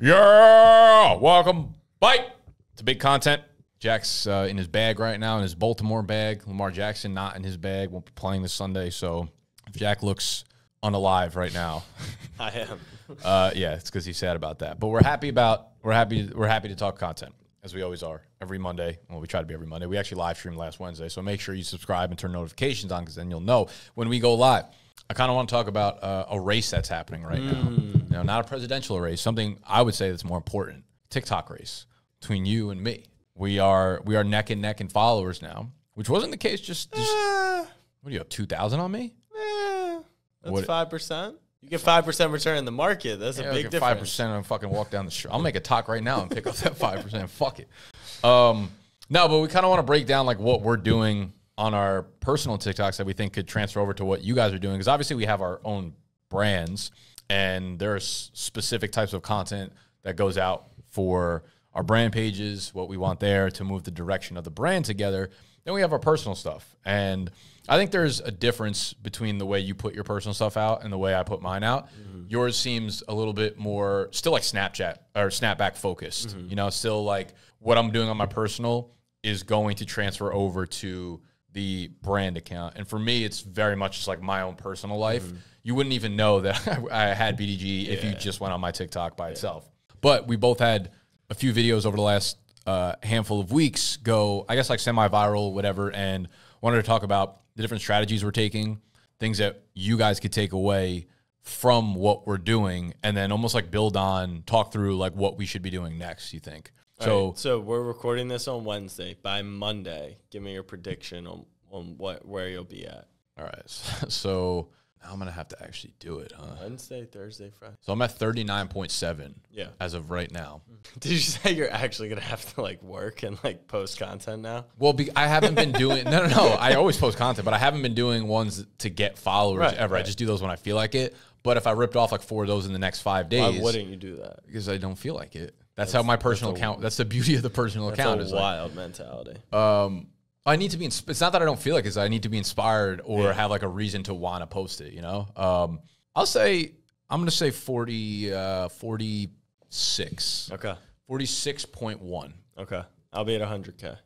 Yeah, welcome. Bye. It's a big content. Jack's in his bag right now, in his Baltimore bag. Lamar Jackson not in his bag. Won't be playing this Sunday. So if Jack looks unalive right now, I am. Yeah, it's because he's sad about that. But we're happy to talk content, as we always are every Monday. Well, we try to be every Monday. We actually live streamed last Wednesday, so make sure you subscribe and turn notifications on, because then you'll know when we go live. I kind of want to talk about a race that's happening right now. You know, not a presidential race, something I would say that's more important. TikTok race between you and me. We are neck and neck in followers now, which wasn't the case just what do you have, 2,000 on me? That's 5%. You get 5% return in the market. That's a big difference. 5% and fucking walk down the street. I'll make a talk right now and pick up that 5%. Fuck it. No, but we kind of want to break down like what we're doing on our personal TikToks that we think could transfer over to what you guys are doing. Because obviously we have our own brands, and there's specific types of content that goes out for our brand pages, what we want there to move the direction of the brand together. Then we have our personal stuff. And I think there's a difference between the way you put your personal stuff out and the way I put mine out. Yours seems a little bit more still like Snapchat or Snapback focused. You know, still like what I'm doing on my personal is going to transfer over to the brand account. And for me, it's very much just like my own personal life. You wouldn't even know that I had BDG if you just went on my TikTok by itself. But we both had a few videos over the last handful of weeks go, I guess, like semi-viral, whatever, and wanted to talk about the different strategies we're taking, things that you guys could take away from what we're doing, and then almost like build on, talk through like what we should be doing next, you think? So we're recording this on Wednesday. By Monday, give me your prediction on where you'll be at. All right. So now I'm going to have to actually do it, huh? Wednesday, Thursday, Friday. So I'm at 39.7 yeah, as of right now. Did you say you're actually going to have to like work and like post content now? Well, I haven't been doing, no. I always post content, but I haven't been doing ones to get followers ever. I just do those when I feel like it. But if I ripped off like 4 of those in the next 5 days. Why wouldn't you do that? Because I don't feel like it. That's how my personal account, that's the beauty of the personal account. That's a wild mentality. I need to be, it's not that I don't feel like it, I need to be inspired or have like a reason to want to post it, you know? I'm going to say 46. Okay. 46.1. Okay. I'll be at 100K.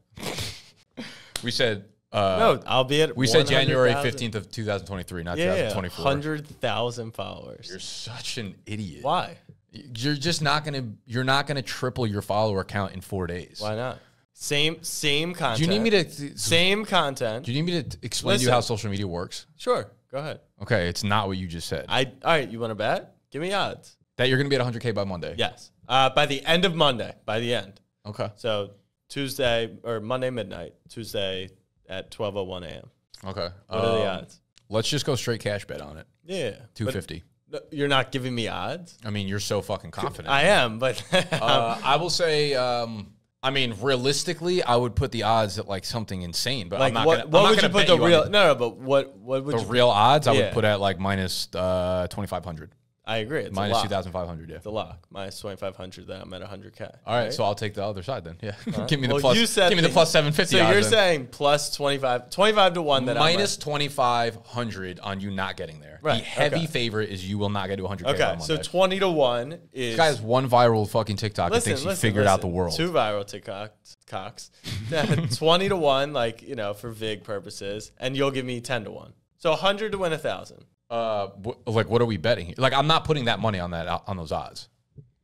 We said, no, I'll be at we said January 15th of 2023, not 2024. 100,000 followers. You're such an idiot. Why? You're just not going to triple your follower count in 4 days. Why not? Same content. Do you need me to same content? Do you need me to explain to you how social media works? Sure. Go ahead. Okay, it's not what you just said. All right, you want to bet? Give me odds. That you're going to be at 100K by Monday. Yes. By the end of Monday. By the end. Okay. So Tuesday or Monday midnight. Tuesday at 12:01 a.m. Okay. What are the odds? Let's just go straight cash bet on it. Yeah. 250. You're not giving me odds? I mean, you're so fucking confident. I am, but I will say, I mean, realistically, I would put the odds at like something insane, but like I'm not what would you put the real? No, but what would the you real odds? I would put at like minus 2,500. I agree. It's minus 2,500. Yeah, it's a lock. Minus 2,500. Then I'm at 100K. All right, so I'll take the other side then. Yeah, give me the plus. Give me the plus 750. So you're saying plus 25 to 1. That minus 2,500 on you not getting there. Right. The heavy favorite is you will not get to 100K. Okay, so 20 to 1 is. This guy has one viral fucking TikTok and thinks he figured out the world. 2 viral TikToks. 20 to 1, like, you know, for VIG purposes, and you'll give me 10 to 1. So 100 to win 1,000. Like, what are we betting here? Like, I'm not putting that money on those odds.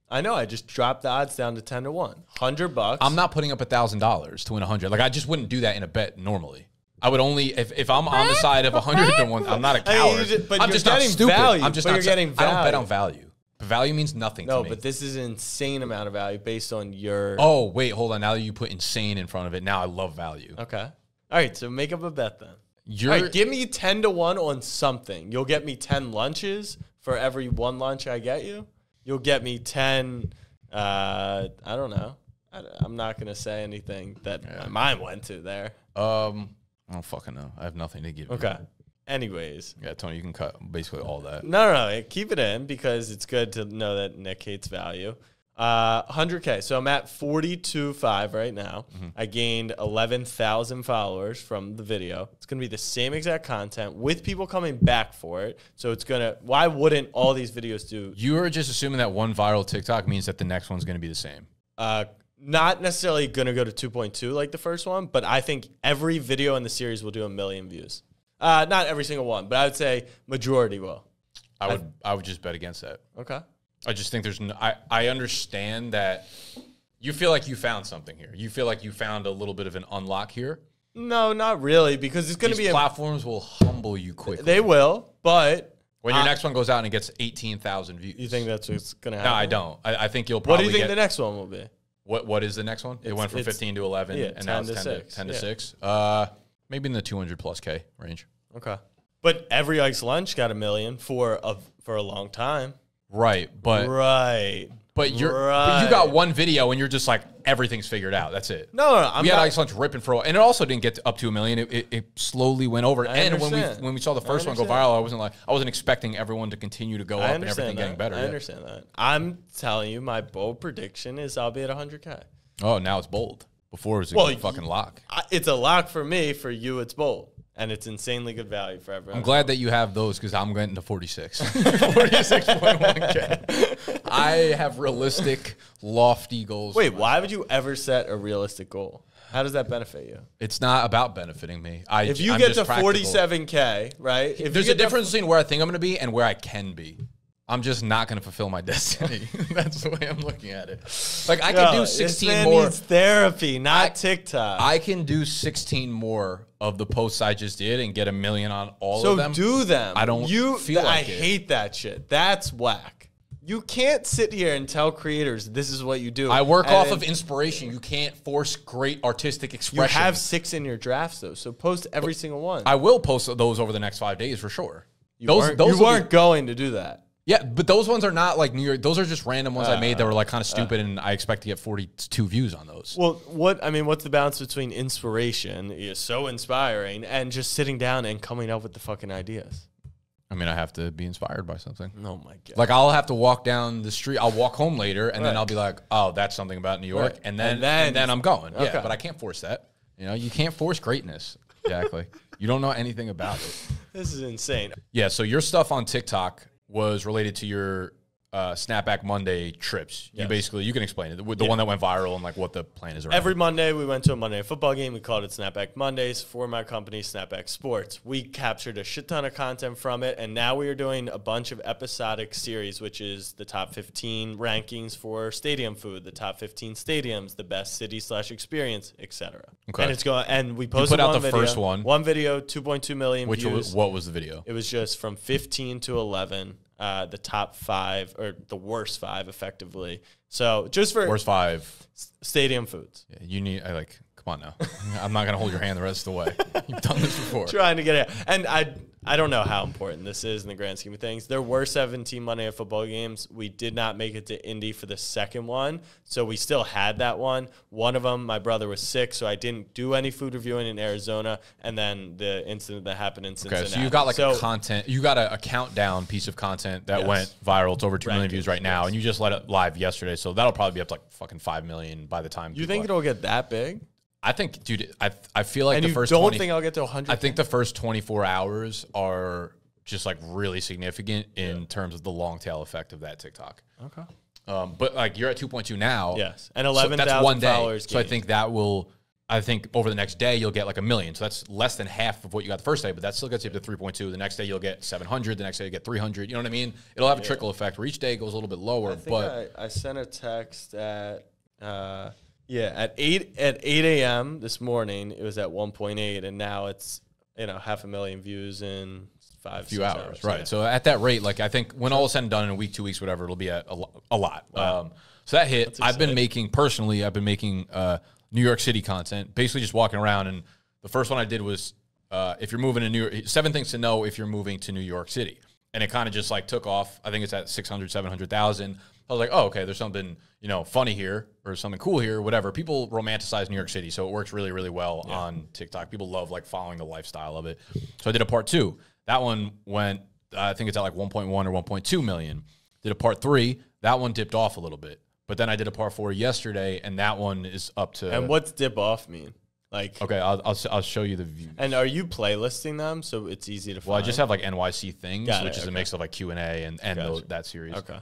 I know. I just dropped the odds down to 10 to 1. $100. I'm not putting up $1,000 to win 100. Like, I just wouldn't do that in a bet normally. I would only if I'm on the side of 100 to 1. I'm not a coward. I'm just not stupid. Value, I'm just not. You're getting value. I don't bet on value. Value means nothing to me. No, but this is an insane amount of value based on your. Oh wait, hold on. Now that you put insane in front of it, now I love value. Okay. All right. So make up a bet then. All right, give me 10 to 1 on something. You'll get me 10 lunches for every 1 lunch I get you. You'll get me 10, I don't know. I'm not going to say anything that my mind went to there. I don't fucking know. I have nothing to give you. Okay. Anyways. Yeah, Tony, you can cut basically all that. No. Keep it in because it's good to know that Nick hates value. 100K. So I'm at 42.5 right now. I gained 11,000 followers from the video. It's going to be the same exact content with people coming back for it. So it's going to, why wouldn't all these videos do? You are just assuming that one viral TikTok means that the next one's going to be the same. Not necessarily going to go to 2.2 like the first one, but I think every video in the series will do 1 million views. Not every single one, but I would say majority will. I would just bet against that. Okay. I just think there's I understand that you feel like you found something here. You feel like you found a little bit of an unlock here. No, not really, because it's going to be platforms will humble you quickly. They will, but when your next one goes out and it gets 18,000 views. You think that's what's going to happen? No, I don't. I think you'll probably What do you think the next one will be? What is the next one? It went from 15 to 11, and now it's 10 to 6. Maybe in the 200 plus K range. Okay. But every Ike's Lunch got 1 million for a long time. Right, but you got one video and you're just like everything's figured out. That's it. No, we had Ike's Lunch ripping for, and it also didn't get up to 1 million. It slowly went over. And when we saw the first one go viral, I wasn't expecting everyone to continue to go up and everything getting better. I understand that. I'm telling you, my bold prediction is I'll be at 100K. Oh, now it's bold. Before it was a fucking lock. It's a lock for me. For you, it's bold. And it's insanely good value for everyone. I'm glad that you have those because I'm getting to 46. 46.1K. I have realistic, lofty goals. Wait, why would you ever set a realistic goal? How does that benefit you? It's not about benefiting me. If you get to 47K, right? There's a difference between where I think I'm going to be and where I can be. I'm just not going to fulfill my destiny. That's the way I'm looking at it. Like, I can do 16 this man more. Needs therapy, not TikTok. I can do 16 more of the posts I just did and get 1 million on all of them. So do them. I don't feel like I hate that shit. That's whack. You can't sit here and tell creators this is what you do. I work off of inspiration. You can't force great artistic expression. You have 6 in your drafts, though, so post every single one. I will post those over the next 5 days for sure. You weren't going to do that. Yeah, but those ones are not like New York. Those are just random ones I made that were like kind of stupid, and I expect to get 42 views on those. Well, what's the balance between inspiration, is so inspiring, and just sitting down and coming up with the fucking ideas? I mean, I have to be inspired by something. Oh my God. Like, I'll have to walk down the street. I'll walk home later, and then I'll be like, oh, that's something about New York. Right. And then I'm going. Okay. Yeah, but I can't force that. You know, you can't force greatness. Exactly. You don't know anything about it. This is insane. Yeah, so your stuff on TikTok was related to your Snapback Monday trips. Yes. You can explain it. The one that went viral and like what the plan is around. Every Monday we went to a Monday Night Football game. We called it Snapback Mondays for my company, Snapback Sports. We captured a shit ton of content from it, and now we are doing a bunch of episodic series, which is the top 15 rankings for stadium food, the top 15 stadiums, the best city/experience, etc. Okay. And it's going. And we posted first one. One video, 2.2 million views. What was the video? It was just from 15 to 11. The top 5 or the worst 5 effectively. So just for worst 5 stadium foods. Yeah, come on now. I'm not going to hold your hand the rest of the way. You've done this before. Trying to get it. And I don't know how important this is in the grand scheme of things. There were 17 Monday Night Football games. We did not make it to Indy for the second one, so we still had that one. One of them, my brother was sick, so I didn't do any food reviewing in Arizona, and then the incident that happened in Cincinnati. Okay, so you got you got a countdown piece of content that went viral. It's over 2 million views right now, and you just let it live yesterday, so that'll probably be up to like fucking 5 million by the time. You think it'll get that big? I think, dude, I feel like and the you first don't think I'll get to 100? I think the first 24 hours are just like really significant in terms of the long tail effect of that TikTok. Okay. But like you're at 2.2 now. Yes. And 11,000 that's one day. followers. So I think over the next day you'll get like 1 million. So that's less than half of what you got the first day, but that still gets you up to 3.2. The next day you'll get 700. The next day you get 300. You know what I mean? It'll have a trickle effect where each day goes a little bit lower. I sent a text at at 8 a.m. this morning. It was at 1.8, and now it's 500,000 views in a few hours. Right. Yeah. So at that rate, like I think when all is said and done in a week, 2 weeks, whatever, it'll be a lot. Wow. So that hit. I've been making New York City content, basically just walking around. And the first one I did was if you're moving to New York, 7 things to know if you're moving to New York City. And it kind of just like took off. I think it's at 600, 700,000. I was like, oh, okay, there's something, funny here or something cool here, or whatever. People romanticize New York City, so it works really, really well on TikTok. People love like following the lifestyle of it. So I did a part 2. That one went, I think it's at like 1.1 or 1.2 million. Did a part 3. That one dipped off a little bit. But then I did a par 4 yesterday, and that one is up to. And what's dip off mean? Like, okay, I'll show you the view. And are you playlisting them so it's easy to find? Well, I just have like NYC things, which is a mix of like Q&A and that series. Okay.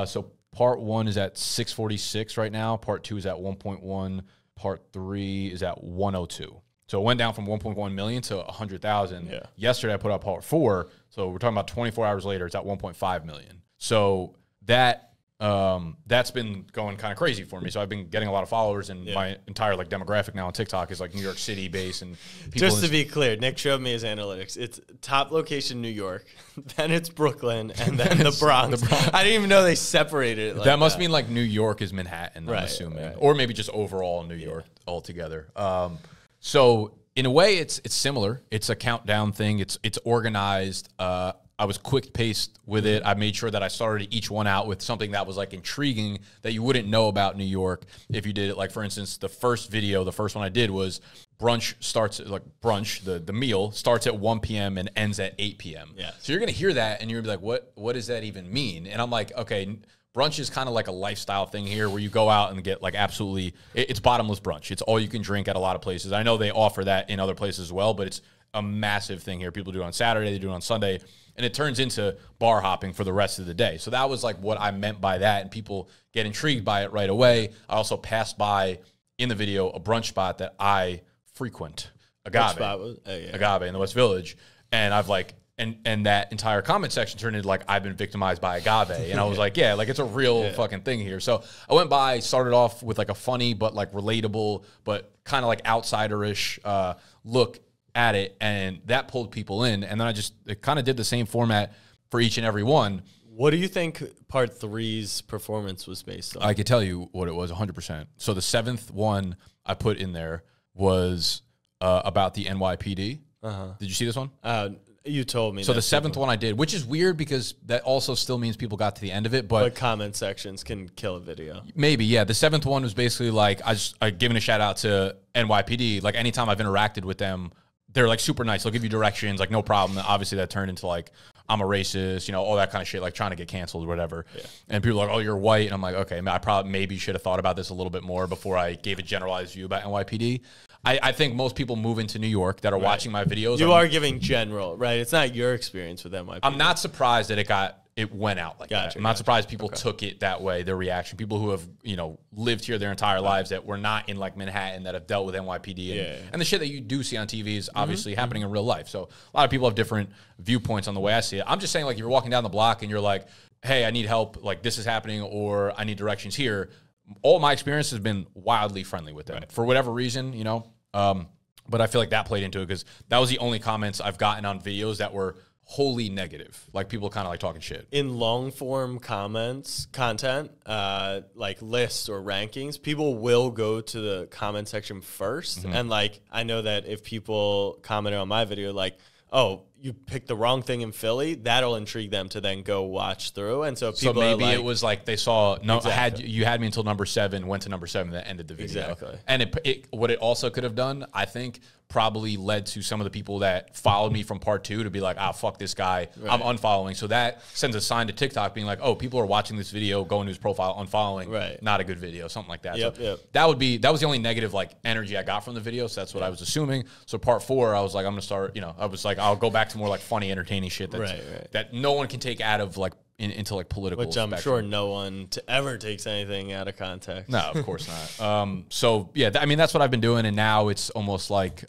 So part 1 is at 646 right now. Part 2 is at 1.1. Part 3 is at 102. So it went down from 1.1 million to 100,000. Yeah. Yesterday I put out part 4. So we're talking about 24 hours later, it's at 1.5 million. So that's been going kind of crazy for me. So I've been getting a lot of followers, and my entire like demographic now on TikTok is like New York City based. And people just to be clear, Nick showed me his analytics. It's top location New York, then it's Brooklyn, and then the Bronx. I didn't even know they separated it like that. Must mean like New York is Manhattan, I'm assuming, right. or maybe just overall New York altogether. So in a way, it's similar. It's a countdown thing. It's organized. I was quick-paced with it. I made sure that I started each one out with something that was like intriguing that you wouldn't know about New York if you did it. Like, for instance, the first one I did was brunch starts like brunch. The meal starts at 1 p.m. and ends at 8 p.m. Yeah. So you're gonna hear that and you're gonna be like, what does that even mean? And I'm like, okay, brunch is kind of like a lifestyle thing here where you go out and get like absolutely, it's bottomless brunch. It's all you can drink at a lot of places. I know they offer that in other places as well, but it's a massive thing here. People do it on Saturday, they do it on Sunday, and it turns into bar hopping for the rest of the day. So that was like what I meant by that, and people get intrigued by it right away. I also passed by in the video a brunch spot that I frequent, Agave in the West Village, and I've like, and that entire comment section turned into like, I've been victimized by Agave, and I was like, yeah, like it's a real fucking thing here. So I went by, started off with like a funny but like relatable but kind of like outsider-ish look at it, and that pulled people in. And then I kind of did the same format for each and every one. What do you think part 3's performance was based on? I could tell you what it was 100%. So the 7th one I put in there was about the NYPD. Did you see this one? You told me. So the 7th one I did, which is weird because that also still means people got to the end of it. But comment sections can kill a video. Maybe, yeah. The 7th one was basically like, I giving a shout out to NYPD. Like anytime I've interacted with them, they're like super nice. They'll give you directions, like no problem. Obviously that turned into like, I'm a racist, you know, all that kind of shit, like trying to get canceled or whatever. Yeah. And people are like, oh, you're white. And I'm like, okay, I probably maybe should have thought about this a little bit more before I gave a generalized view about NYPD. I think most people move into New York that are watching my videos. You are giving general, right? It's not your experience with NYPD. I'm not surprised that it went out like that. I'm not surprised people took it that way, their reaction. People who have, you know, lived here their entire lives that were not in like Manhattan, that have dealt with NYPD. And the shit that you do see on TV is obviously happening in real life. So a lot of people have different viewpoints on the way I see it. I'm just saying, like, if you're walking down the block and you're like, hey, I need help, like this is happening, or I need directions here. All my experience has been wildly friendly with them for whatever reason, you know. But I feel like that played into it because that was the only comments I've gotten on videos that were wholly negative. Like people kind of like talking shit. In long form content, like lists or rankings, people will go to the comment section first. And like, I know that if people commented on my video, like, oh, you picked the wrong thing in Philly, that'll intrigue them to then go watch through. And so people maybe it was like they saw you had me until number 7, went to number 7, that ended the video. Exactly. And what it also could have done, I think, probably led to some of the people that followed me from part 2 to be like, fuck this guy, I'm unfollowing. So that sends a sign to TikTok being like, oh, people are watching this video, going to his profile, unfollowing, not a good video, something like that. That was the only negative like energy I got from the video. So that's what I was assuming. So part 4, I was like, I'm gonna start, you know, I was like, I'll go back to more like funny, entertaining shit that no one can take out of like into like political, which I'm sure no one ever takes anything out of context. No, of course not. So yeah, I mean, that's what I've been doing, and now it's almost like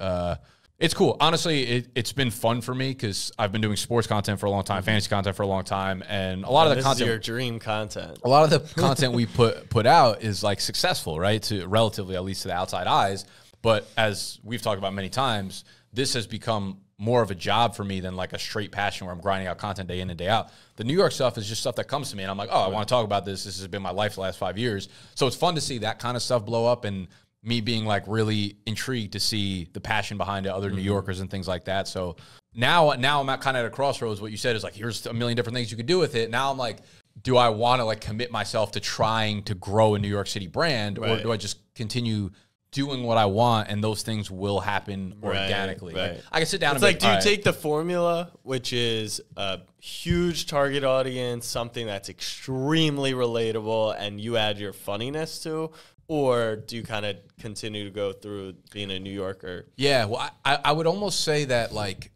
it's cool. Honestly, it's been fun for me because I've been doing sports content for a long time, fantasy content for a long time, and a lot of the content, is your dream content. A lot of the content we put out is like successful, right? To relatively, at least to the outside eyes. But as we've talked about many times, this has become more of a job for me than like a straight passion where I'm grinding out content day in and day out. The New York stuff is just stuff that comes to me and I'm like, oh, I want to talk about this. This has been my life the last 5 years. So it's fun to see that kind of stuff blow up and me being like really intrigued to see the passion behind it, other New Yorkers and things like that. So now I'm at kind of at a crossroads. What you said is like, here's a million different things you could do with it. Now I'm like, do I want to like commit myself to trying to grow a New York City brand or do I just continue doing what I want, and those things will happen organically. Right. Like, I can sit down it's and like, do you take the formula, which is a huge target audience, something that's extremely relatable, and you add your funniness to, or do you kind of continue to go through being a New Yorker? Yeah, well, I would almost say that, like,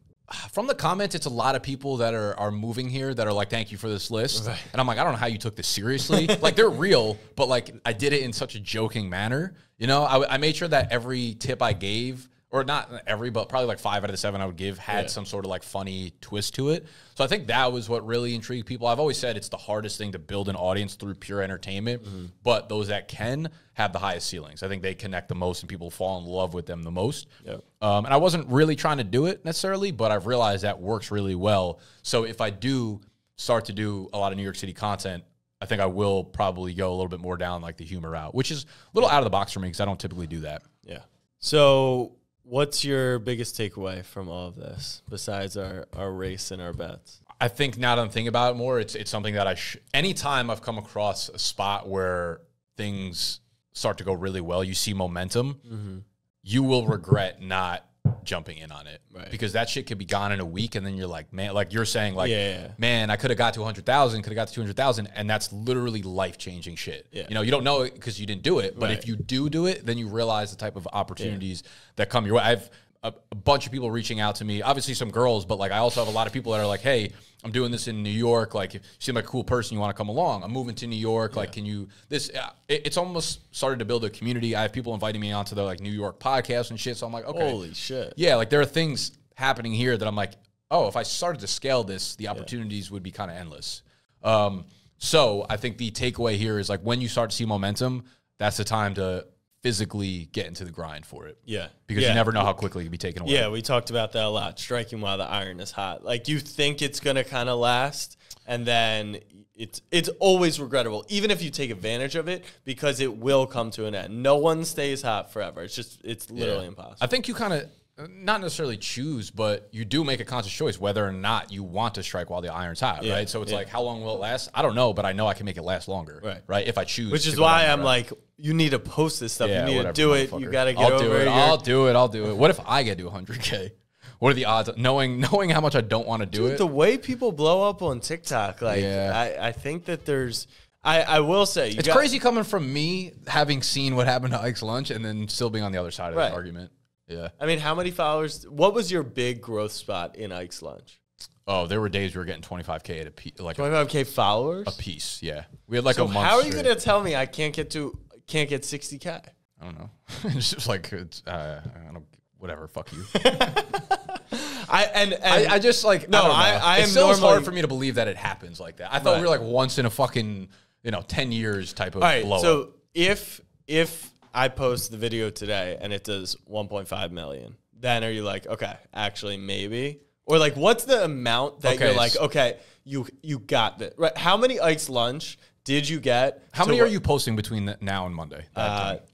from the comments, it's a lot of people that are moving here that are like, thank you for this list. Right. And I'm like, I don't know how you took this seriously. Like, they're real, but like, I did it in such a joking manner. You know, I made sure that every tip I gave, or not every, but probably like 5 out of the 7 I would give had some sort of like funny twist to it. So I think that was what really intrigued people. I've always said it's the hardest thing to build an audience through pure entertainment, but those that can have the highest ceilings. I think they connect the most and people fall in love with them the most. Yep. And I wasn't really trying to do it necessarily, but I've realized that works really well. So if I do start to do a lot of New York City content, I think I will probably go a little bit more down like the humor route, which is a little out of the box for me because I don't typically do that. Yeah. So what's your biggest takeaway from all of this besides our race and our bets? I think now that I'm thinking about it more, it's something that anytime I've come across a spot where things start to go really well, you see momentum, you will regret not jumping in on it, because that shit could be gone in a week, and then you're like, man, like you're saying, like, man, I could have got to 100,000, could have got to 200,000, and that's literally life-changing shit. You know, you don't know it because you didn't do it, but if you do it, then you realize the type of opportunities that come your way. I've a bunch of people reaching out to me, obviously some girls, but like I also have a lot of people that are like, hey, I'm doing this in New York. Like, you seem like a cool person. You want to come along? I'm moving to New York. Like, can you, it's almost started to build a community. I have people inviting me onto their like New York podcasts and shit. So I'm like, okay. Holy shit. Yeah. Like, there are things happening here that I'm like, oh, if I started to scale this, the opportunities would be kind of endless. So I think the takeaway here is like, when you start to see momentum, that's the time to physically get into the grind for it. Yeah. Because you never know how quickly it can be taken away. Yeah, we talked about that a lot. Striking while the iron is hot. Like, you think it's going to kind of last, and then it's always regrettable, even if you take advantage of it, because it will come to an end. No one stays hot forever. It's literally impossible. I think you kind of, not necessarily choose, but you do make a conscious choice whether or not you want to strike while the iron's hot, right? So it's like, how long will it last? I don't know, but I know I can make it last longer, right? If I choose. Which is why I'm like, you need to post this stuff. You need to do it. You got to get over it. I'll do it. What if I get to 100K? What are the odds? Knowing how much I don't want to do it. The way people blow up on TikTok, like, I think that there's, I will say. It's crazy coming from me, having seen what happened to Ike's lunch and then still being on the other side of the argument. Yeah. I mean, how many followers? What was your big growth spot in Ike's lunch? Oh, there were days we were getting 25K at a piece. Like 25K followers? A piece, yeah. We had like a month. How are you going to tell me I can't get 60K? I don't know. It's just like, I don't, whatever, fuck you. I just like, no, I am still hard for me to believe that it happens like that. I thought we were like once in a fucking, 10 years type of blow up. So if I post the video today and it does 1.5 million, then are you like, okay, actually maybe? Or like, what's the amount that you're like, okay, you got this, right? How many Ike's lunch did you get? How many are you posting between now and Monday?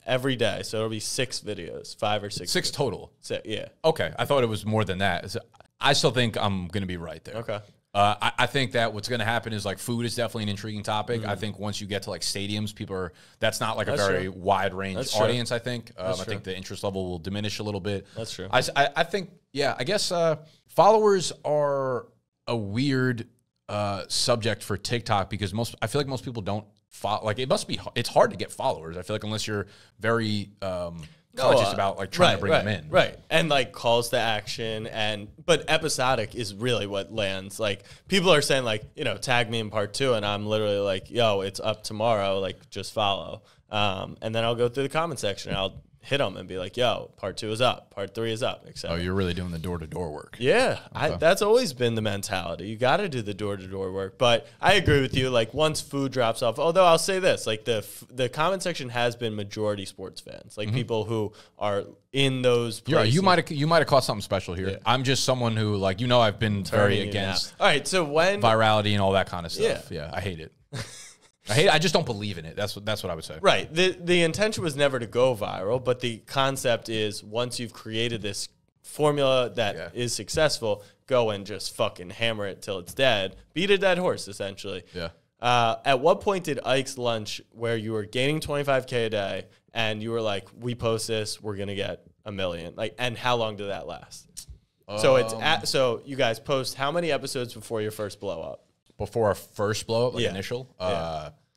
Every day. So it'll be 6 videos, 5 or 6. 6 total? Yeah. Okay. I thought it was more than that. I still think I'm going to be right there. Okay. I think that what's going to happen is like food is definitely an intriguing topic. I think once you get to like stadiums, that's not like a very wide range audience. I think. I think the interest level will diminish a little bit. That's true. I think, I guess followers are a weird subject for TikTok because I feel like most people don't follow. Like, it's hard to get followers. I feel like unless you're very conscious about like trying to bring them in. Right. And like calls to action but episodic is really what lands. Like, people are saying like, tag me in part 2, and I'm literally like, yo, it's up tomorrow, like just follow. And then I'll go through the comment section and I'll hit them and be like, yo, part 2 is up, part 3 is up, etc. Oh, you're really doing the door-to-door work. Yeah, okay. That's always been the mentality. You got to do the door-to-door work. But I agree with you. Like, once food drops off, although I'll say this, like the comment section has been majority sports fans, like people who are in those places. You might have caught something special here. Yeah. I'm just someone who, like, I've been very against all right, so when virality and all that kind of stuff. Yeah, I hate it. I just don't believe in it. That's what I would say. Right. The intention was never to go viral, but the concept is once you've created this formula that is successful, go and just fucking hammer it till it's dead. Beat a dead horse, essentially. Yeah. At what point did Ike's Lunch, where you were gaining 25K a day, and you were like, we post this, we're going to get 1 million? Like, and how long did that last? So you guys post how many episodes before your first blow up? Before our first blow up, like initial?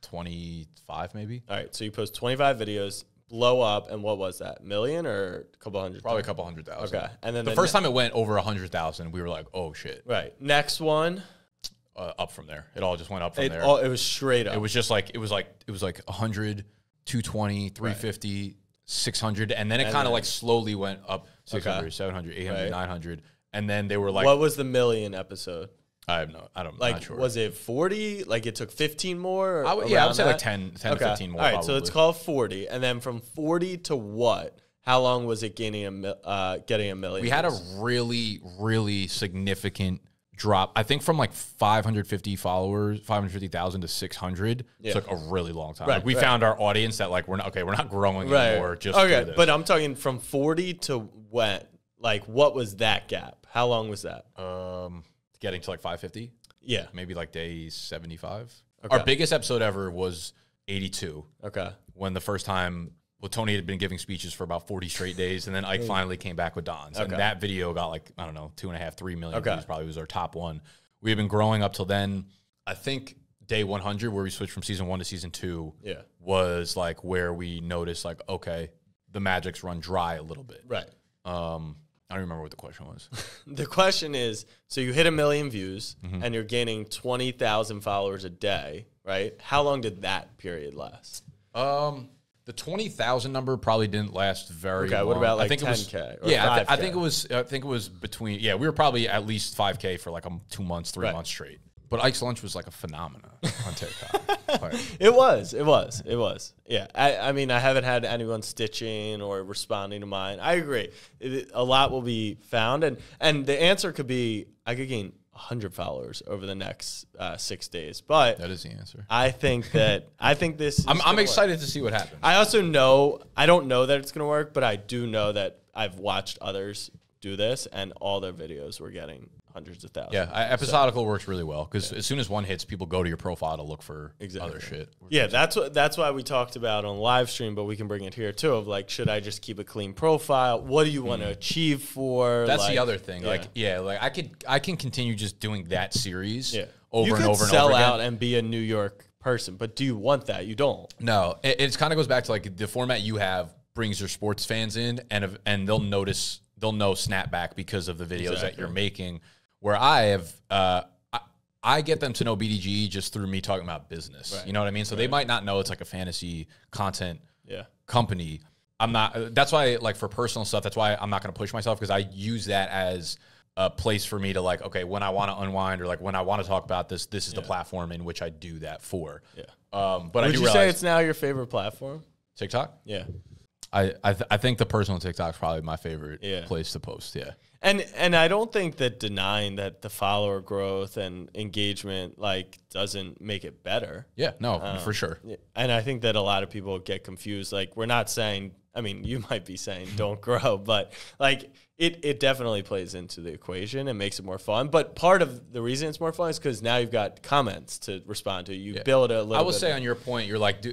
25 maybe. All right, so you post 25 videos, blow up, and what was that? Million or a couple hundred? Probably a couple 100,000. Okay. And then the first time it went over 100,000, we were like, oh shit. Right. Next one. Up from there. It all just went up from there. It was straight up. It was just like, it was like 100, 220, 350, 600. And then it kind of like slowly went up 600, 700, 800, 900. And then they were like, what was the million episode? I'm not sure. Was it 40? Like it took 15 more? Or I would say like 10 to 15 more. All right, probably. So it's called 40. And then from 40 to what? How long was it getting a million? We had a really, really significant drop. I think from like 550,000 to 600 took a really long time. Right, like we found our audience that like we're not growing anymore. Just okay, but I'm talking from 40 to when? Like what was that gap? How long was that? Getting to like 550. Yeah, maybe like day 75. Okay. Our biggest episode ever was 82. Okay, when the first time. Well, Tony had been giving speeches for about 40 straight days, and then Ike finally came back with Don's. And that video got like, I don't know, 2.5, 3 million views, probably was our top one. We had been growing up till then. I think day 100, where we switched from season 1 to season 2, was like where we noticed like, okay, the magic's run dry a little bit. Right. I don't remember what the question was. The question is, so you hit 1 million views, and you're gaining 20,000 followers a day, right? How long did that period last? The 20,000 number probably didn't last very long. What about like I think 10K? Or 5K? I think it was between. Yeah, we were probably at least 5K for like 2 months, 3 months straight. But Ike's Lunch was like a phenomenon on TikTok. It was. Yeah. I mean, I haven't had anyone stitching or responding to mine. I agree. A lot will be found, and the answer could be I could gain 100 followers over the next 6 days, but that is the answer. I think this. I'm excited to see what happens. I also know I don't know that it's going to work, but I do know that I've watched others do this, and all their videos were getting hundreds of thousands. Yeah, episodical works really well because as soon as one hits, people go to your profile to look for other shit. Yeah, that's why we talked about on live stream, but we can bring it here too. Of like, should I just keep a clean profile? What do you want to achieve for? That's the other thing. Like I can continue just doing that series over and over and over again. Sell out and be a New York person, but do you want that? You don't. No, it kind of goes back to like the format you have brings your sports fans in, and they'll know Snapback because of the videos that you're making. Where I have, I get them to know BDG just through me talking about business. Right. You know what I mean? So they might not know it's like a fantasy content company. I'm not. That's why, like for personal stuff, that's why I'm not going to push myself because I use that as a place for me to like, okay, when I want to unwind or like when I want to talk about this, this is the platform in which I do that for. Yeah. But would you say it's now your favorite platform? TikTok? Yeah. I think the personal TikTok is probably my favorite place to post. Yeah. And I don't think that denying that the follower growth and engagement like doesn't make it better. Yeah, no, for sure. And I think that a lot of people get confused. Like we're not saying, I mean, you might be saying don't grow, but like it definitely plays into the equation and makes it more fun. But part of the reason it's more fun is because now you've got comments to respond to. You build a little. I will say on your point, you're like,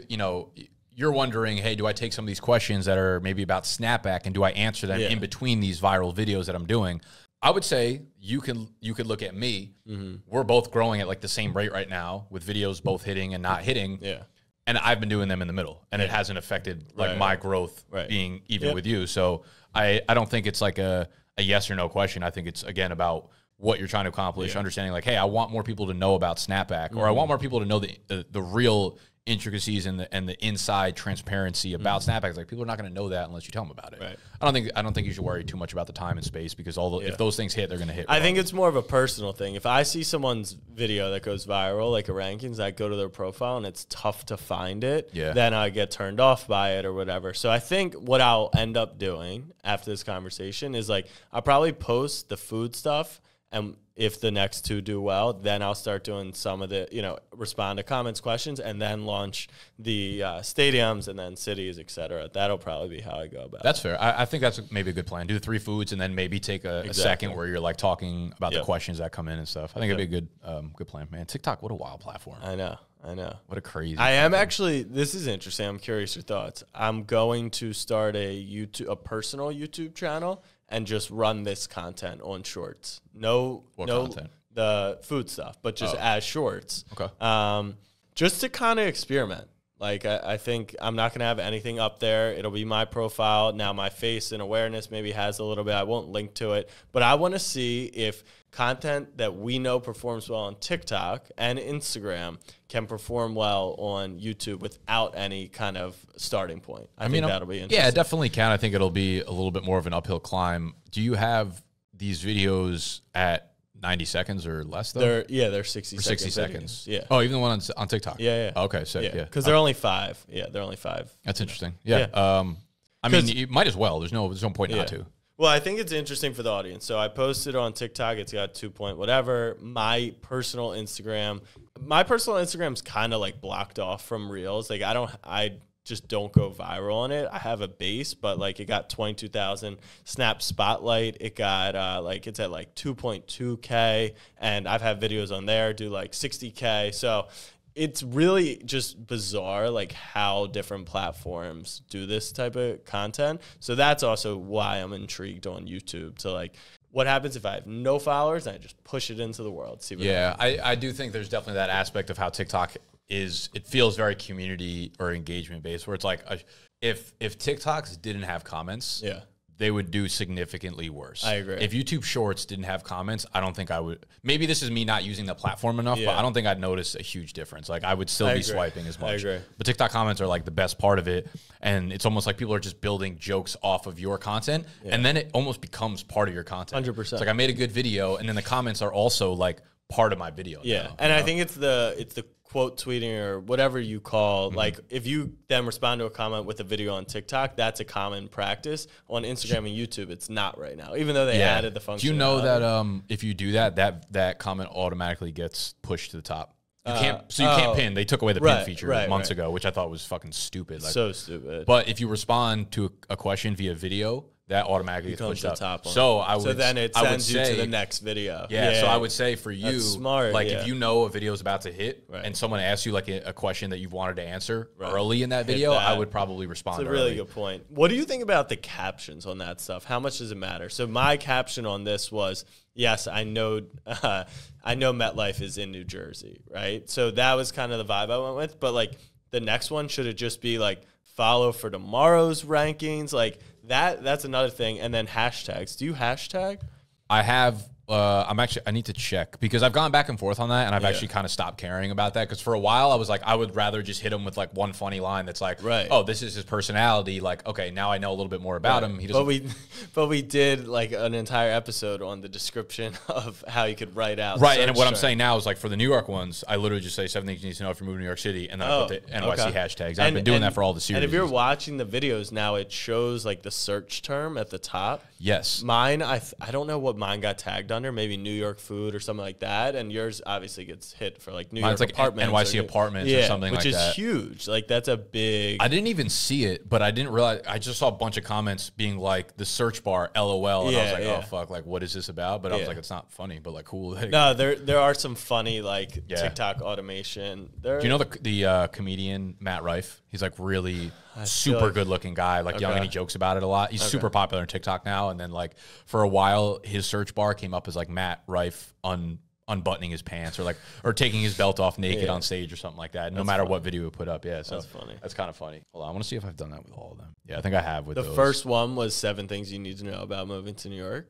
you're wondering, hey, do I take some of these questions that are maybe about Snapback and do I answer them in between these viral videos that I'm doing? I would say you could look at me. Mm-hmm. We're both growing at like the same rate right now with videos both hitting and not hitting. Yeah. And I've been doing them in the middle and it hasn't affected like my growth being even with you. So I don't think it's like a yes or no question. I think it's again about what you're trying to accomplish, understanding like, hey, I want more people to know about Snapback or I want more people to know the real intricacies and the inside transparency about Snapback. Like people are not going to know that unless you tell them about it. Right. I don't think you should worry too much about the time and space because if those things hit, they're going to hit. I think it's more of a personal thing. If I see someone's video that goes viral, like a rankings, I go to their profile and it's tough to find it. Yeah. Then I get turned off by it or whatever. So I think what I'll end up doing after this conversation is like I'll probably post the food stuff. And if the next two do well, then I'll start doing some of the, respond to comments, questions, and then launch the stadiums and then cities, et cetera. That'll probably be how I go about it. That's fair. I think that's maybe a good plan. Do the 3 foods and then maybe take a second where you're like talking about the questions that come in and stuff. I think it'd be a good plan, man. TikTok, what a wild platform. I know. I know. What a crazy. I am actually. This is interesting. I'm curious your thoughts. I'm going to start a personal YouTube channel and just run this content on shorts. No content? The food stuff, but just as shorts. Okay. Just to kind of experiment. Like, I think I'm not going to have anything up there. It'll be my profile. Now, my face and awareness maybe has a little bit. I won't link to it. But I want to see if content that we know performs well on TikTok and Instagram can perform well on YouTube without any kind of starting point. I think that'll be interesting. Yeah, it definitely can. I think it'll be a little bit more of an uphill climb. Do you have these videos at 90 seconds or less, though? They're 60 seconds. 60 seconds. Yeah. Oh, even the one on TikTok? Yeah. Okay, so yeah. Because they're only 5. Yeah, they're only 5. That's interesting. Yeah. I mean, you might as well. There's no point not to. Well, I think it's interesting for the audience. So I posted on TikTok. It's got 2 point whatever. My personal Instagram's kind of like blocked off from Reels. Like I just don't go viral on it. I have a base, but like it got 22,000 Snap Spotlight. It got it's at like 2.2K, and I've had videos on there do like 60K. So it's really just bizarre, like how different platforms do this type of content. So that's also why I'm intrigued on YouTube to like, what happens if I have no followers and I just push it into the world? See what I do think there's definitely that aspect of how TikTok is. It feels very community or engagement based, where it's like if TikToks didn't have comments, they would do significantly worse. I agree. If YouTube Shorts didn't have comments, I don't think I would. Maybe this is me not using the platform enough, but I don't think I'd notice a huge difference. Like I would still be swiping as much. I agree. But TikTok comments are like the best part of it, and it's almost like people are just building jokes off of your content, and then it almost becomes part of your content. 100%. It's like I made a good video, and then the comments are also like part of my video. Yeah, now, and I think it's the quote tweeting or whatever you call, like if you then respond to a comment with a video on TikTok, that's a common practice. On Instagram and YouTube, it's not right now, even though they added the function. Do you know that if you do that comment automatically gets pushed to the top? You can't pin. They took away the pin feature months ago, which I thought was fucking stupid. Like, so stupid. But if you respond to a question via video, that automatically gets pushed up. Top so then it sends you to the next video. Yeah, so I would say for you, smart, like if you know a video is about to hit and someone asks you like a question that you've wanted to answer early in that video, I would probably respond. It's a really good point. What do you think about the captions on that stuff? How much does it matter? So my caption on this was, yes, I know MetLife is in New Jersey, right? So that was kind of the vibe I went with. But like the next one, should it just be like follow for tomorrow's rankings? Like that's another thing. And then hashtags. Do you hashtag? I have. I need to check because I've gone back and forth on that, and I've actually kind of stopped caring about that because for a while I was like, I would rather just hit him with like one funny line that's like, oh, this is his personality. Like, okay, now I know a little bit more about him. He doesn't. But we did like an entire episode on the description of how you could write out. Right, and what I'm saying now is like for the New York ones, I literally just say 7 things you need to know if you're moving to New York City, and then I put the NYC hashtags. I've been doing that for all the series. And if you're watching the videos now, it shows like the search term at the top. Yes. Mine, I don't know what mine got tagged under. Maybe New York food or something like that, and yours obviously gets hit for like New York like apartments, NYC apartments or something like that, which is huge. Like that's a big. I didn't even see it, but I didn't realize. I just saw a bunch of comments being like the search bar LOL, and I was like, oh fuck, like what is this about? But I was like, it's not funny, but like cool. No, there are some funny like TikTok automation. Do you know the comedian Matt Rife? He's like really super good looking guy, like young, and he jokes about it a lot. He's super popular on TikTok now, and then like for a while his search bar came up as like Matt Rife unbuttoning his pants or taking his belt off naked on stage or something like that. No matter what video we put up, so that's funny. That's kind of funny. Hold on, I want to see if I've done that with all of them. Yeah, I think I have with the first one was 7 things you need to know about moving to New York.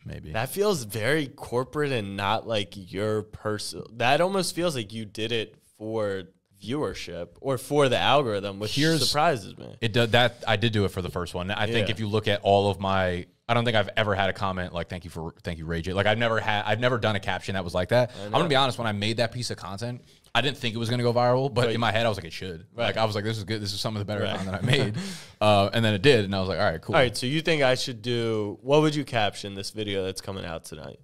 Maybe that feels very corporate and not like your personal. That almost feels like you did it for viewership or for the algorithm, which surprises me. It did that. I did do it for the first one. I think if you look at all of my, I don't think I've ever had a comment like thank you Ray J. Like I've never done a caption that was like that. I'm gonna be honest, when I made that piece of content, I didn't think it was gonna go viral, but in my head I was like it should. Like I was like this is good. This is some of the better content I made, and then it did, and I was like all right, cool. All right, so you think I should do? What would you caption this video that's coming out tonight?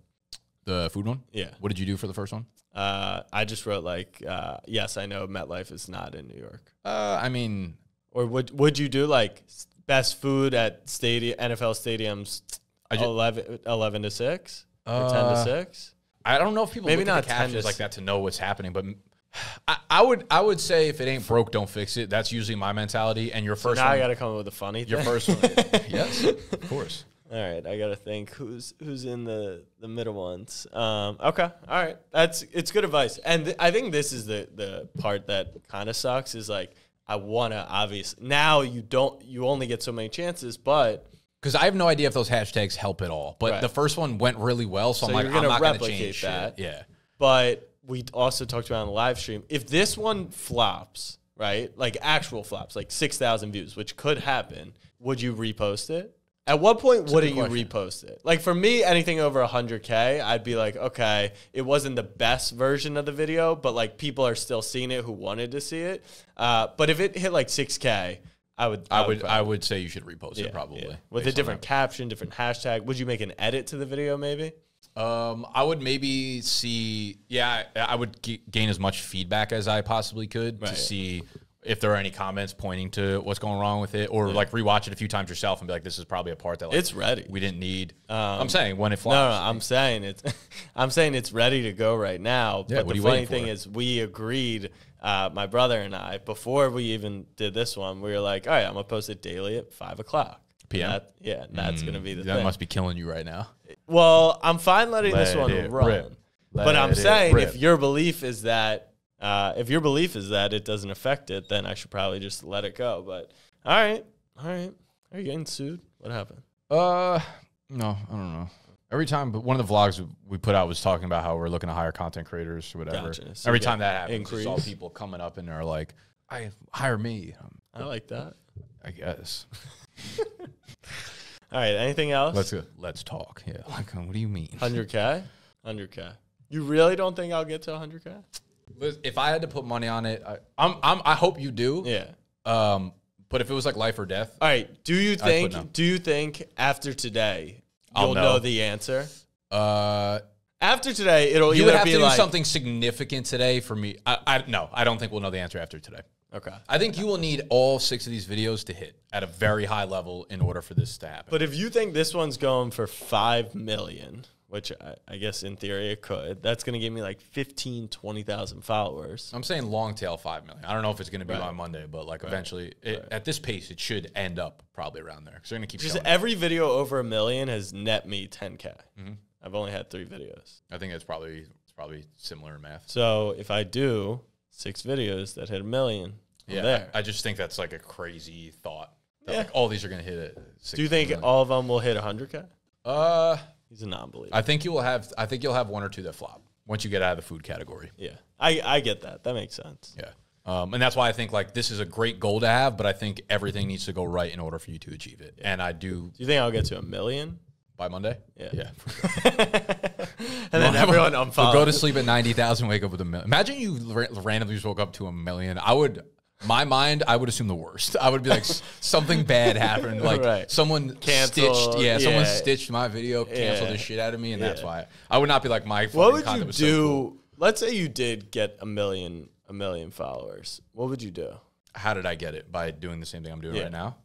The food one? Yeah. What did you do for the first one? I just wrote like, yes, I know MetLife is not in New York. I mean, or would you do like best food at NFL stadiums 11 to 6 or 10 to 6? I don't know if people maybe look not at the captions like that to know what's happening, but I would say if it ain't broke, don't fix it. That's usually my mentality. And your first now one, I got to come up with a funny your thing. first one, yes, of course. All right, I got to think who's in the middle ones. Okay, all right, it's good advice. And I think this is the part that kind of sucks is like I want to obviously now you only get so many chances, but because I have no idea if those hashtags help at all. But the first one went really well, so I'm like, I'm not going to change that. Yeah, but we also talked about on the live stream. If this one flops, right, like actual flops, like 6,000 views, which could happen, would you repost it? At what point wouldn't you repost it? Like for me, anything over 100K, I'd be like, okay, it wasn't the best version of the video, but like people are still seeing it who wanted to see it. But if it hit like 6K, I would say you should repost it probably with a different caption, different hashtag. Would you make an edit to the video maybe? I would maybe see. Yeah, I would gain as much feedback as I possibly could to see if there are any comments pointing to what's going wrong with it, or like rewatch it a few times yourself and be like, this is probably a part that like, it's ready. We didn't need. I'm saying when it flops. No, I'm saying it's ready to go right now. Yeah, but the funny thing is we agreed, my brother and I, before we even did this one, we were like, all right, I'm going to post it daily at 5:00 p.m. That's going to be the thing. That must be killing you right now. Well, I'm fine letting this one run. But I'm saying if your belief is that it doesn't affect it, then I should probably just let it go. But all right. Are you getting sued? What happened? No, I don't know. Every time, but one of the vlogs we put out was talking about how we're looking to hire content creators or whatever. Gotcha. So every time that happens, it's all people coming up and are like, hire me. I like that. I guess. All right. Anything else? Let's talk. Yeah. Like, what do you mean? 100K? 100K. You really don't think I'll get to 100K? If I had to put money on it, I hope you do. Yeah. But if it was like life or death, all right. Do you think after today you'll know the answer? After today, it'll you either would have be to do like something significant today for me. No, I don't think we'll know the answer after today. Okay. I think you will need all 6 of these videos to hit at a very high level in order for this to happen. But if you think this one's going for 5 million, which I guess in theory it could, that's going to give me like 15, 20,000 followers. I'm saying long tail 5 million. I don't know if it's going to be by Monday, but like eventually, at this pace, it should end up probably around there. Because they're going to keep just every video over 1 million has net me 10K. Mm-hmm. I've only had 3 videos. I think it's probably similar in math. So if I do 6 videos that hit 1 million, there. I just think that's like a crazy thought. That like all these are going to hit it. Do you think all of them will hit 100K? He's a non-believer. I think you'll have 1 or 2 that flop once you get out of the food category. Yeah, I get that. That makes sense. Yeah, and that's why I think like this is a great goal to have, but I think everything needs to go right in order for you to achieve it. And I do. Do you think I'll get to 1 million by Monday? Yeah. And then everyone unfollows. So go to sleep at 90,000, wake up with 1 million. Imagine you randomly just woke up to 1 million. I would assume the worst. I would be like, something bad happened. Like someone canceled. Someone stitched my video, canceled the shit out of me, and that's why I would not be like my. What would you do? So cool. Let's say you did get 1 million followers. What would you do? How did I get it? By doing the same thing I'm doing right now.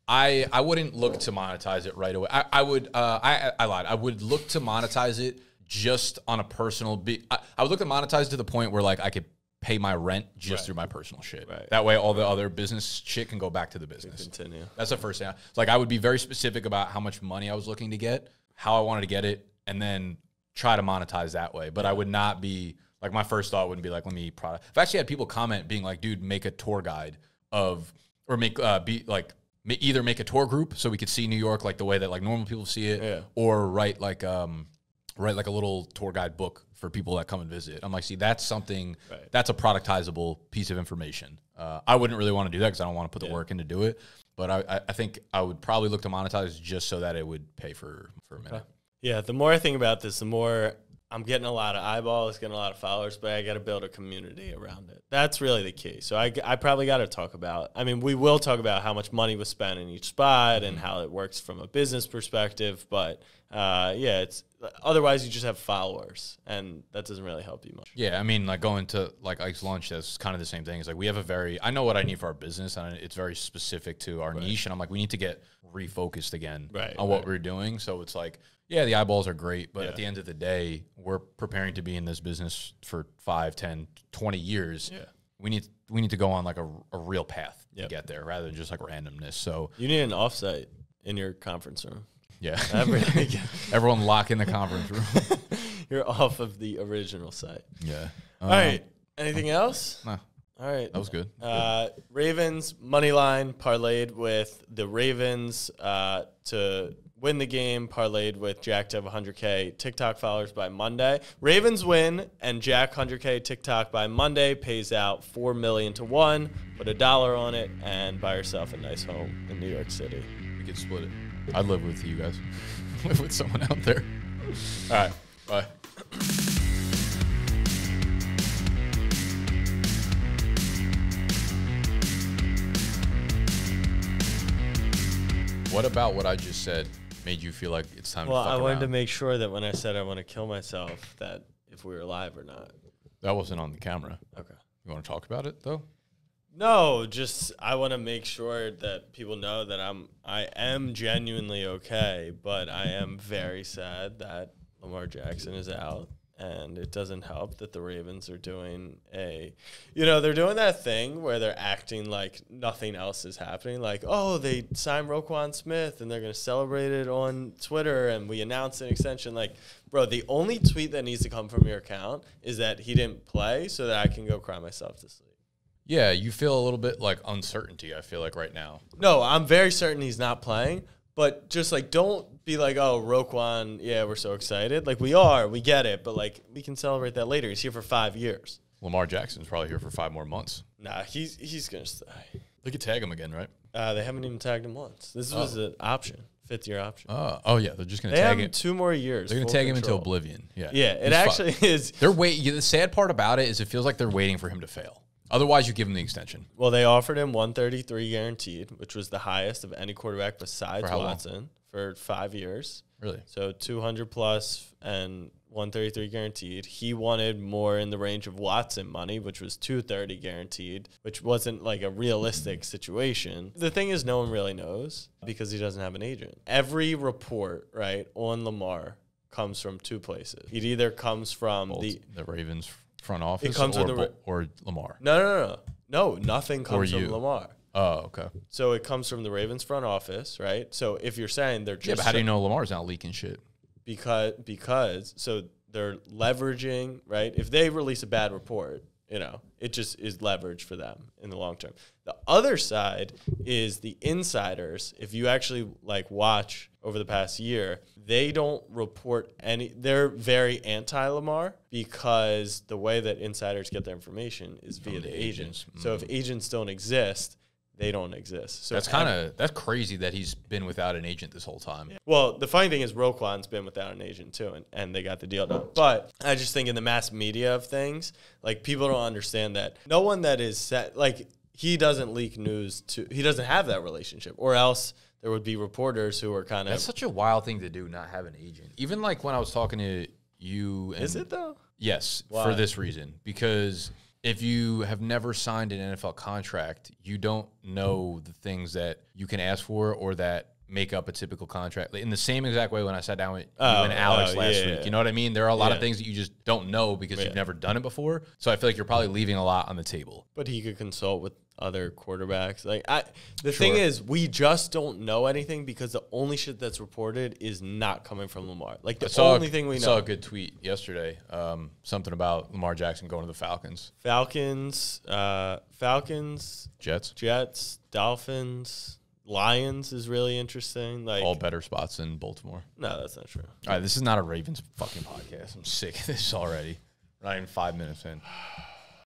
I wouldn't look to monetize it right away. I lied. I would look to monetize it just on a personal. I would look to monetize to the point where like I could pay my rent just through my personal shit. Right. That way all the other business shit can go back to the business. Continue. That's the first thing. Like I would be very specific about how much money I was looking to get, how I wanted to get it, and then try to monetize that way. But I would not be like, my first thought wouldn't be like, let me product. I've actually had people comment being like, dude, make a tour guide or make either make a tour group so we could see New York like the way that like normal people see it, or write like a little tour guide book for people that come and visit. I'm like, see, that's something, that's a productizable piece of information. I wouldn't really want to do that because I don't want to put the work in to do it. But I think I would probably look to monetize just so that it would pay for a minute. Yeah, the more I think about this, the more I'm getting a lot of eyeballs, getting a lot of followers, but I got to build a community around it. That's really the key. So I probably got to talk about, we will talk about how much money was spent in each spot and how it works from a business perspective, but yeah, it's otherwise you just have followers, and that doesn't really help you much. Yeah, I mean, like going to like Ike's lunch, that's kind of the same thing. It's like we have I know what I need for our business, and it's very specific to our niche, and I'm like, we need to get refocused again on what we're doing. So it's like, yeah, the eyeballs are great, but at the end of the day, we're preparing to be in this business for 5, 10, 20 years. Yeah. We need to go on like a real path to get there rather than just like randomness. So you need an offsite in your conference room. Yeah. Everyone lock in the conference room. You're off of the original site. Yeah. All right. Anything else? No. All right. That was good. Ravens money line parlayed with the Ravens to win the game, parlayed with Jack to have 100K TikTok followers by Monday. Ravens win and Jack 100K TikTok by Monday pays out $4 million to 1. Put $1 on it and buy yourself a nice home in New York City. We could split it. I'd live with you guys. Live with someone out there. All right. Bye. What about what I just said made you feel like it's time to fuck around? Well, I wanted to make sure that when I said I want to kill myself, that if we were live or not. That wasn't on the camera. Okay. You want to talk about it, though? No, just I want to make sure that people know that I am genuinely okay, but I am very sad that Lamar Jackson is out, and it doesn't help that the Ravens are doing they're doing that thing where they're acting like nothing else is happening, like, oh, they signed Roquan Smith and they're going to celebrate it on Twitter and we announced an extension. Like, bro, the only tweet that needs to come from your account is that he didn't play so that I can go cry myself to sleep. Yeah, you feel a little bit like uncertainty, I feel like, right now. No, I'm very certain he's not playing, but just like don't be like, oh, Roquan, yeah, we're so excited. Like, we get it, but like we can celebrate that later. He's here for 5 years. Lamar Jackson's probably here for 5 more months. Nah, he's going to stay. They could tag him again, right? They haven't even tagged him once. This was an option, 5th-year option. Oh yeah, they're just going to tag him. 2 more years. They're going to tag him into oblivion. Yeah, it actually is. The sad part about it is it feels like they're waiting for him to fail. Otherwise, you give him the extension. Well, they offered him 133 guaranteed, which was the highest of any quarterback besides Watson for 5 years. Really? So 200 plus and 133 guaranteed. He wanted more in the range of Watson money, which was 230 guaranteed, which wasn't like a realistic situation. The thing is, no one really knows because he doesn't have an agent. Every report, right, on Lamar comes from 2 places. It either comes from the Ravens front office, it comes or Lamar. No, nothing comes from Lamar. Oh, okay. So it comes from the Ravens front office, right? So if you're saying they're just but how do you know Lamar's not leaking shit? Because so they're leveraging, right? If they release a bad report, it just is leverage for them in the long term. The other side is the insiders. If you actually like watch over the past year, they don't report they're very anti-Lamar because the way that insiders get their information is via the agents. So if agents don't exist, they don't exist. So that's crazy that he's been without an agent this whole time. Yeah. Well, the funny thing is Roquan's been without an agent too, and they got the deal done. But I just think in the mass media of things, like people don't understand that no one that is set, like he doesn't leak news he doesn't have that relationship, or else there would be reporters who are kind of. That's such a wild thing to do, not have an agent. Even like when I was talking to you. Is it though? Yes, why? For this reason, because if you have never signed an NFL contract, you don't know the things that you can ask for or that make up a typical contract. In the same exact way when I sat down with you and Alex last week. You know what I mean? There are a lot of things that you just don't know because you've never done it before. So I feel like you're probably leaving a lot on the table. But he could consult with other quarterbacks. The thing is, we just don't know anything because the only shit that's reported is not coming from Lamar. Like the only thing we know. I saw a good tweet yesterday. Something about Lamar Jackson going to the Falcons. Falcons, Jets, Dolphins, Lions is really interesting. Like all better spots in Baltimore. No, that's not true. All right, this is not a Ravens fucking podcast. I'm sick of this already. We're not even 5 minutes in.